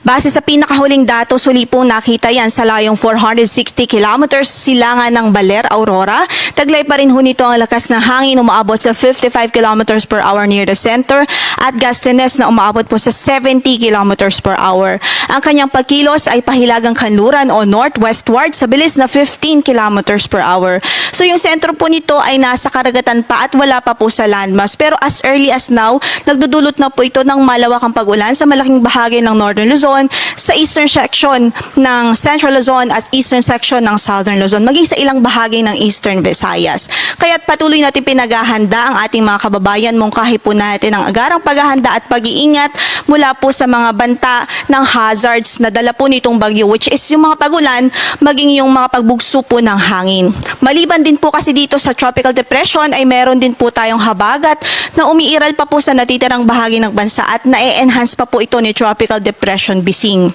Base sa pinakahuling datos, huli pong nakita yan sa layong 460 kilometers silangan ng Baler, Aurora. Taglay pa rin ho nito ang lakas ng hangin, umaabot sa 55 kilometers per hour near the center at gustiness na umaabot po sa 70 kilometers per hour. Ang kanyang pagkilos ay pahilagang kanluran o northwestward sa bilis na 15 kilometers per hour. So yung sentro po nito ay nasa karagatan pa at wala pa po sa landmass. Pero as early as now, nagdudulot na po ito ng malawakang pag-ulan sa malaking bahagi ng Northern Luzon, sa eastern section ng Central Luzon at eastern section ng Southern Luzon, maging sa ilang bahagi ng Eastern Visayas. Kaya't patuloy natin pinaghahanda ang ating mga kababayan, mungkahi po natin ang agarang paghahanda at pag-iingat mula po sa mga banta ng hazards na dala po nitong bagyo, which is yung mga pag-ulan, maging yung mga pagbugso po ng hangin. Maliban din po kasi dito sa tropical depression ay meron din po tayong habagat na umiiral pa po sa natitirang bahagi ng bansa at na-enhance pa po ito ni Tropical Depression Bising.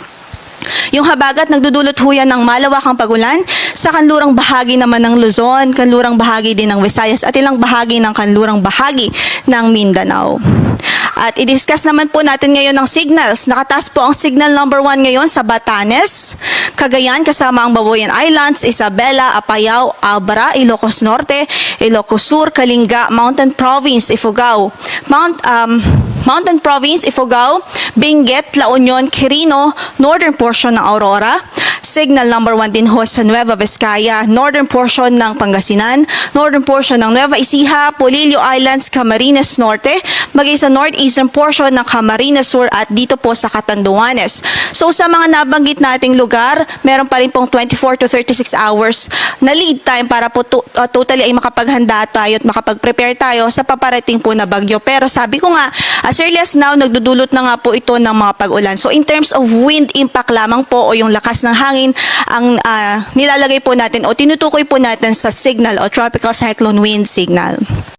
Yung habagat nagdudulot ho yan ng malawakang pagulan sa kanlurang bahagi naman ng Luzon, kanlurang bahagi din ng Visayas at ilang bahagi ng kanlurang bahagi ng Mindanao. At i-discuss naman po natin ngayon ng signals. Nakataas po ang signal number 1 ngayon sa Batanes, Cagayan kasama ang Babuyan Islands, Isabela, Apayao, Albara, Ilocos Norte, Ilocos Sur, Kalinga, Mountain Province, Ifugao, Mountain Province, Ifugao, Benguet, La Union, Quirino, northern portion ng Aurora. Signal number 1 din ho sa Nueva Vizcaya, northern portion ng Pangasinan, northern portion ng Nueva Ecija, Polillo Islands, Camarines Norte, maging sa northeastern portion ng Camarines Sur at dito po sa Catanduanes. So sa mga nabanggit nating lugar, meron pa rin pong 24 to 36 hours na lead time para po totally ay makapaghanda tayo at makapag-prepare tayo sa paparating po na bagyo. Pero sabi ko nga, as early as now, nagdudulot na nga po ito ng mga pag-ulan. So in terms of wind impact lamang po o yung lakas ng hangin, ang nilalagay po natin o tinutukoy po natin sa signal o tropical cyclone wind signal.